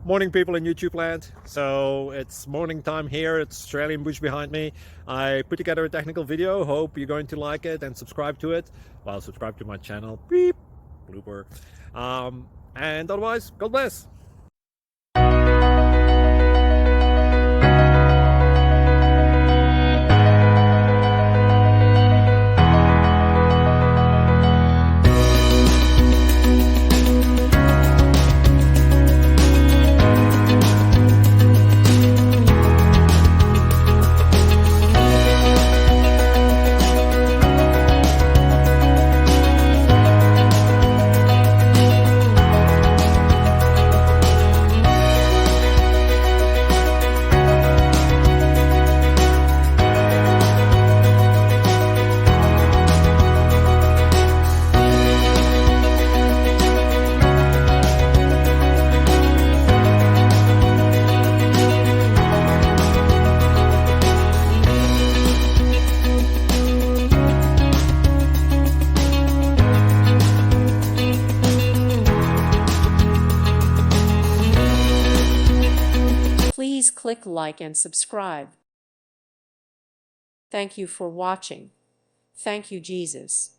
Morning, people in YouTube land. So it's morning time here. It's Australian bush behind me. I put together a technical video. Hope you're going to like it and subscribe to it. Well, subscribe to my channel. Beep. Blooper. And otherwise, God bless. Please click like and subscribe. Thank you for watching. Thank you, Jesus.